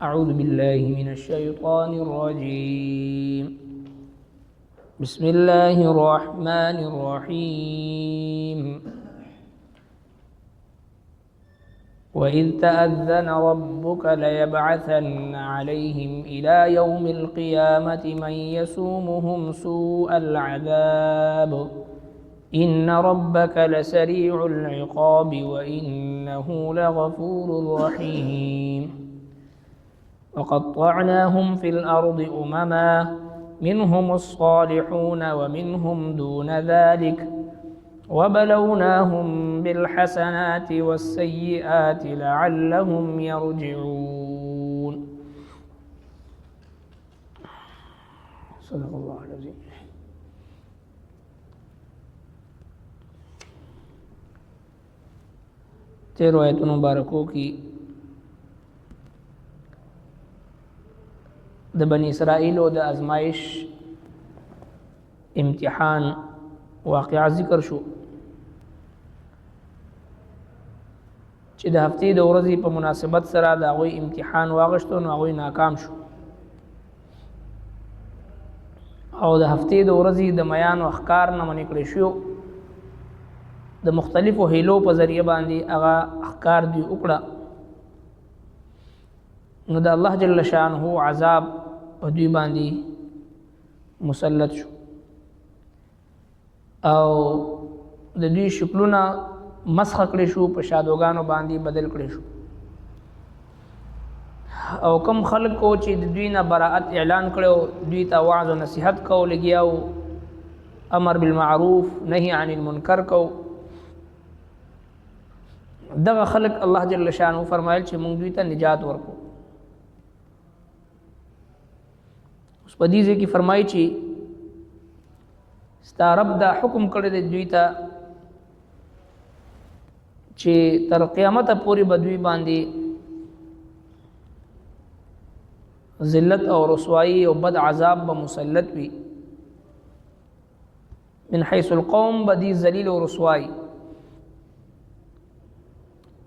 أعوذ بالله من الشيطان الرجيم بسم الله الرحمن الرحيم وإذ تأذن ربك ليبعثن عليهم إلى يوم القيامة من يسومهم سوء العذاب إن ربك لسريع العقاب وإنه لغفور رحيم وقطعناهم في الأرض أمما منهم الصالحون ومنهم دون ذلك وبلوناهم بالحسنات والسيئات لعلهم يرجعون صدق الله العظيم. تیرو آیتون مبارکوں کی د بنی اسرائیل او د ازمائش امتحان واقعا ذکر شو چې د هفتې د ورځې په مناسبت سره د هغوی امتحان واغشتو نو هغوی ناکام شو او د هفتې د ورځې د میانو احکار نه منې کړی شو د مختلفو هیلو په ذریعه باندې هغه احکار دوی وکړه نو د الله جل شانه عذاب په دوی باندې مسلط شو او د دوی شکلونه مسخ کړي شو په شادوګانو باندې بدل کړي شو او کم خلق کو چې د دوی نه براءت اعلان کړو دوی ته وعظ او نصیحت کو لګیاو امر بالمعروف نهي عن المنکر کو دغه خلق الله جل شانه فرمایل چې موږ دوی ته نجات ورکو اوس په دې کې فرمایي چې ستارب دا حکم کړی دی دوی ته چې تر قیامت پورې به دوی باندې ذلت او رسوایی او بد عذاب به مسلط وي من حيث القوم بدی ذلیل او رسوایی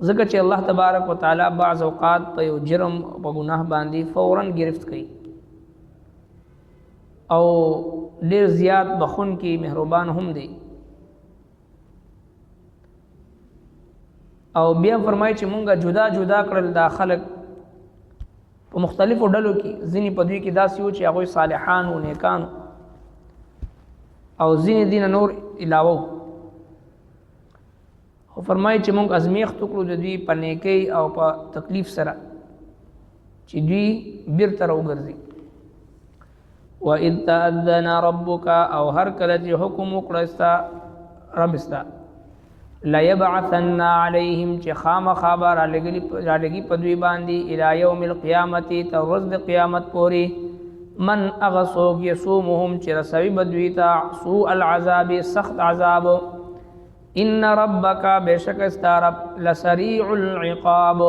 ځکه چې الله تبارک وتعالى بعض اوقات په یو جرم او په ګناه باندې فوراً گرفت کوي او ډیر زیات بخون کی مهربان هم دی او بیا فرمایي چې مونږه جدا جدا کړل دا خلق په مختلفو ډلو کې ځینې په دوی کې داسې و چې هغوی صالحان و نیکان او ځینې دین نور علاوه خو فرمایي چې مونږ ازمیښت وکړو د دوی په نیکۍ او په تکلیف سره چې دوی بیرته راوګرځي وَإِذْ تَأَذَّنَ رَبُّكَ او هر کله چې حکم وکړه ستا رب ستا لَيَبْعَثَنَّ عَلَيْهِمْ چې خامخا به رالګي په دوی باندې إِلَى يَوْمِ الْقِيَامَةِ تر ورځ د قیامت پورې من هغه څوک یسومهم چې رسوي به دوی ته سوء العذاب سخت عذاب ان ربک بشک ستا رب لسریع العقاب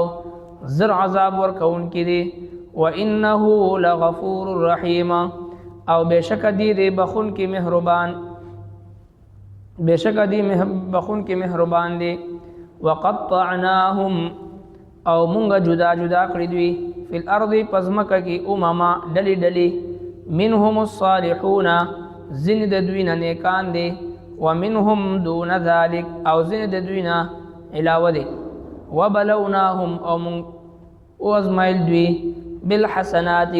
زر عذاب ورکوونکی دی وانه لغفور رحیم او بشک دی بخون کی مهربان بشک دی بخون کی مهربان دی وقطعناهم او مونږه جدا جدا کړی دوی فی الارض پزمکه کی امما ډلی ډلی منهم الصالحون زین د دوی نه نیکان دی ومنهم دون ذلك او زین د دوی نه علاوه دی وبلوناهم او مونږ ازمایل دوی بالحسنات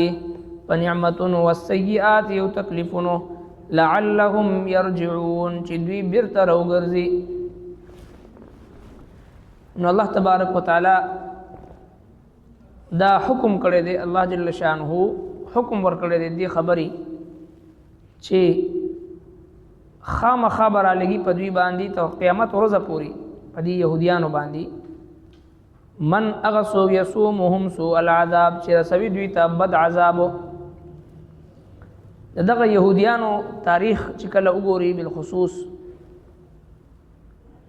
ونعمتون والسيئات او تکلیفونو لعلهم يرجعون چې دوی بیرته راوګرځي نو الله تبارک وتعالى دا حکم کړی دی الله جل شانه حکم ورکړی دی دی خبري چې خامخا به رالګي په دوی باندې تر قیامت ورځ پورې په دې يهوديانو باندې من اغسو يسومهم سوء العذاب چې رسوي دوی ته بد عذاب دغه يهوديانو تاریخ چې کله وګوري بالخصوص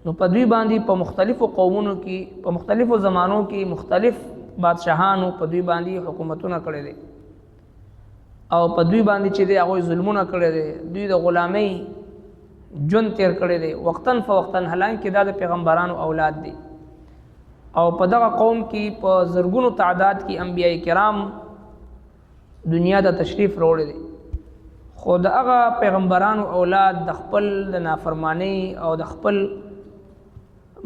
نو په دوی باندې په مختلفو قومونو کې په مختلفو زمانو کې مختلف بادشاهانو په دوی باندې حکومتونه کړې دي او په دوی باندې چې هغه ظلمونه کړې دي دوی د غلامۍ جون تیر کړی دی وقتاً فوقتاً حالانکه دا د پیغمبرانو اولاد دي او په دغه قوم کې په زرګونو تعداد کې انبیاء کرام دنیا ته تشریف راوړی دی خو د هغه پیغمبرانو اولاد د خپل د نافرمانی او د خپل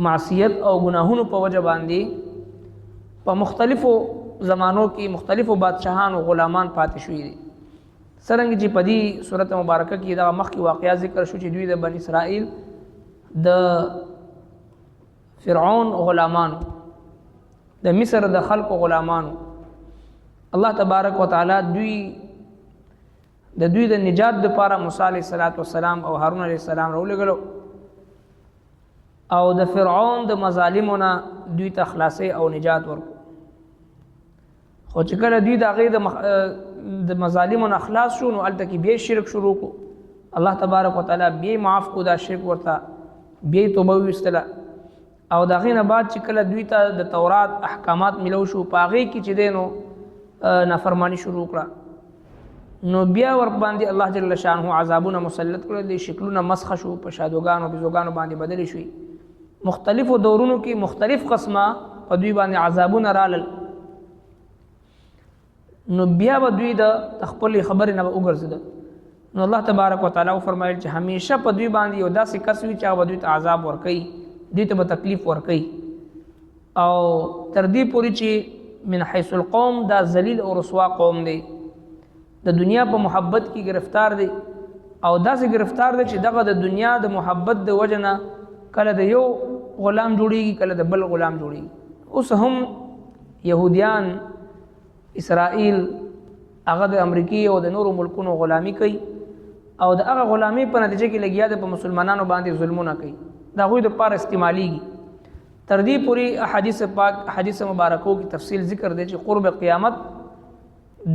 معصیت او گناهونو په وجه باندې په مختلفو زمانو کې مختلفو بادشاهانو غلامان پاتې شوي دي څرنګه چې په دې سورت مبارکه کې دا مخکې واقعیا ذکر شو چې دوی د بنی اسرائیل د فرعون غلامانو د مصر د خلکو غلامانو الله تبارک وتعالى دوی د نجات لپاره موسی علیه السلام او هارون علیه السلام راولګلو او د فرعون د مظالمونو دوی ته خلاصي او نجات ورکو خو چې کله دوی د هغې د مظالمونو خلاص شو نو هلته کې بیا شرک شروع کو الله تبارک وتعالی بیا معاف کو دا شرک ورته بیا توبه ویستله او د هغې نه بعد چې کله دوی ته د تورات احکامات ملو شو په هغې کې چې دی نو نافرمانی شروع کړه نو بیا ور باندې الله جل شانه عذابونه مسلط کړل دي شکلونه مسخ شو په شادوګانو بزوګانو باندې بدل شوي مختلفو دورونو کې مختلف قسمه په دوی باندې عذابونه رالل نو بیا به دوی د خپل خبرې نه وګرځیدل نو الله تبارک وتعالی فرمایل چې همیشه په دوی باندې یو داسې کس وي چې هغه دوی ته عذاب ورکوي دوی ته به تکلیف ورکوي او تر دې پورې چې من حیث القوم دا ذلیل او رسوا قوم دی د دنیا په محبت کې گرفتار دی او داسې گرفتار دی چې دغه د دنیا د محبت د وجنه کله د یو غلام جوړیږي کله د بل غلام جوړیږي اوس هم يهوديان اسرائیل هغه د امریکای او د نورو ملکونو غلامی کوي او د هغه غلامی په نتیجه کې لګیا د په مسلمانانو باندې ظلمونه کوي دا غوی د پاره استعمالیږي تر دې پوری احادیث پاک احادیث مبارکو کی تفصیل ذکر دی چې قرب قیامت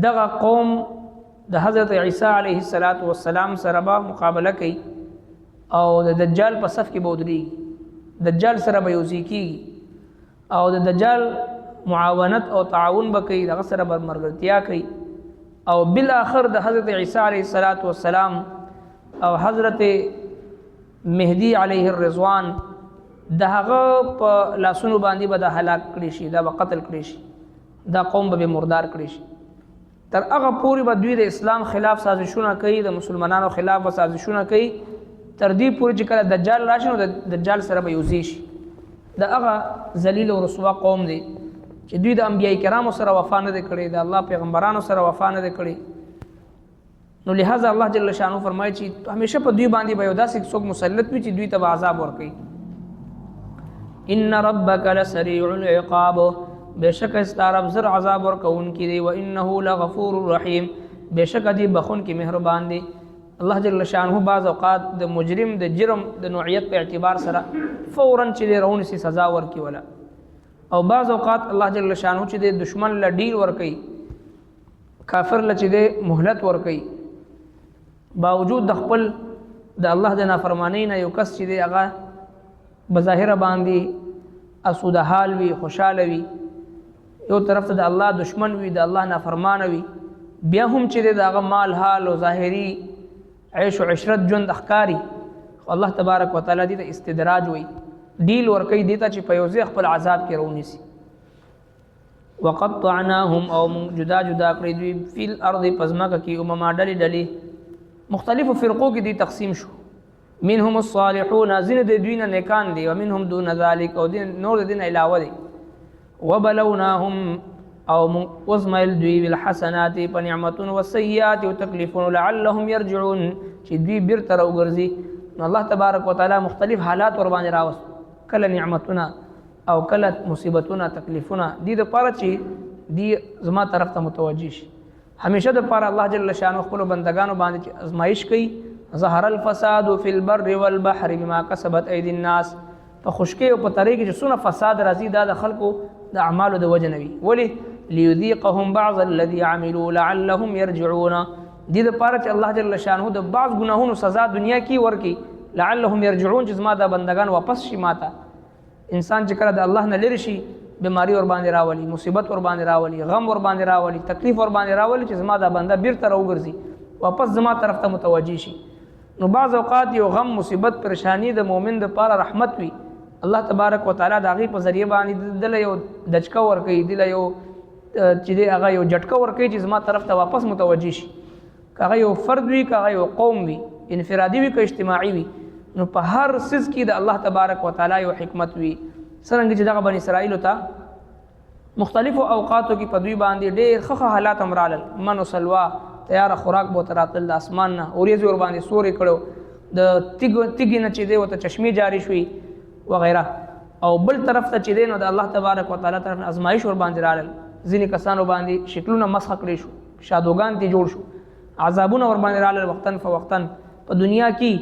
دغه قوم د حضرت عیسی علیه السلام سره به مقابله کوي او د دجال په صف کې بودريږي دجال سره به یوځي کیږي او د دجال معاونت او تعاون به کوي دغه سره به مرګرتیا کوي او بالاخر د حضرت عیسی علیه السلام او حضرت مهدی علیه الرضوان د هغه په لاسونو باندې به د هلاک کړي شي دا به قتل کړي شي دا قوم به مردار کړي شي تر هغه پورې به دوی د اسلام خلاف سازشونه کوي د مسلمانانو خلاف به سازشونه کوي تر دې پورې چې کله دجال راشي نو د دجال سره به یوځي شي د هغه ذلیل او رسوا قوم دی چې دوی د انبیاء کرامو سره وفا نه کړي د الله پیغمبرانو سره وفا نه کړي نو لہذا الله جل شانو فرمایي چې همیشه په دوی باندې به یو داسې څوک مسلط وي چې دوی ته عذاب ورکړي ان ربک لسریع العقاب بشک استعرب زر عذاب ورکون کی دی و انه لغفور رحیم بشک دی بخون کی مهربان دی الله جل شانه بعض اوقات د مجرم د جرم د نوعیت په اعتبار سره فورا چې رون سي سزا ورکی ولا او بعض اوقات الله جل شانه چې د دشمن له ډیل ورکی کافر له چې د مهلت ورکی باوجود د خپل د الله د نافرمانی نه یو کس چې دی هغه بظاهر باندې اسود حال وی خوشاله وی یو طرف ته د الله دشمن وي د الله نافرمان وي بیا هم چې دغه مال حال او ظاهري عيش او عشرت ژوند اخکاری الله تبارک وتعالى دې ته استدراج وي ډیل ورکي دیتا چې په یوځای خپل عذاب کې رونیسي وقطعناهم او جدا جدا کړی دوی فی الارض پزماکه کې امما ډلې ډلې مختلفو فرقو کې دي تقسیم شو منهم الصالحون زین د دوی نه نیکان دي او منهم دون ذلك او نور دین علاوه دي وبلوناهم او وزمل دوی بالحسنات فنعمتون والسيئات وتكلفون لعلهم يرجعون چې دوی بیرته راوګرځي الله تبارک وتعالى مختلف حالات ور باندې راوست کله نعمتونه او کله مصیبتونه تکلیفونه دي د پاره چې دی زما طرف ته متوجه شي همیشه د پاره الله جل شانه خپل بندگانو باندې چې ازمایش کوي ظهر الفساد في البر والبحر بما كسبت ايدي الناس په خشکی او په طریق چې څونه فساد راځي دا د خلکو د اعمالو د وجنوي ولی ليذيقهم بعض الذي عملوا لعلهم يرجعون دې د پاره چې الله جل شانه د بعض ګناهونو سزا دنیا کې ورکي لعلهم يرجعون چې زما د بندگان واپس شي ماته انسان چې کړه د الله نه لری شي بیماری ور باندې راولي مصیبت ور باندې راولي غم ور باندې راولي تکلیف ور باندې راولي چې زما د بنده بیرته راوګرځي واپس زما طرف ته متوجي شي نو بعض اوقات یو غم مصیبت پریشانی د مؤمن د پاره رحمت وي الله تبارک وتعالى د هغې په ذریعه باندې دله یو دچکه ورکوي، دله یو چې دی هغه یو جټکه ورکوي چې زما طرف ته واپس متوجه شي. که هغه یو فرد وي، که هغه یو قوم وي، انفرادي وي که اجتماعي وي، نو په هر څیز کې د الله تبارک وتعالى یو حکمت وي. څرنګه چې دغه بني اسرائیلو ته مختلفو اوقاتو کې په دوی باندې ډېر ښه حالات هم رالل، من و سلوا، تیاره خوراک به ورته راتلل د اسمان نه، وریځې ورباندې سورې کړو، د تیږې نه چې دی ورته چشمې جاري شوي وغیره. او بل طرف ته چې دی نو د الله تبارک وتعالى طرف نه ازمایش ورباندې رالل، ځینې کسانو باندې شکلونه مسخ کړی شو، شادوګان ته جوړ شو، عذابونه ورباندې رالل وختن فوختن. په دنیا کې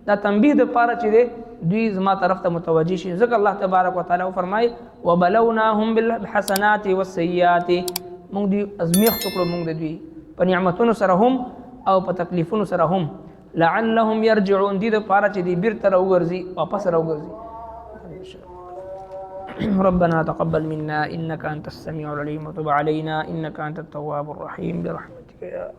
دا تنبیه د پاره چې دی دوی زما طرف ته متوجه شي. ځکه الله تبارک وتعالى فرمایي وبلوناهم بالحسنات والسیئات، موږ دوی ازمیښت وکړو، موږ د دوی په نعمتونو سره هم او په تکلیفونو سره هم، لعلهم يرجعون، دې دپاره چې دوی بیرته راوګرځي، واپس راوګرځي. ربنا تقبل منا إنك أنت السميع العليم وتب علينا إنك أنت التواب الرحيم برحمتك يا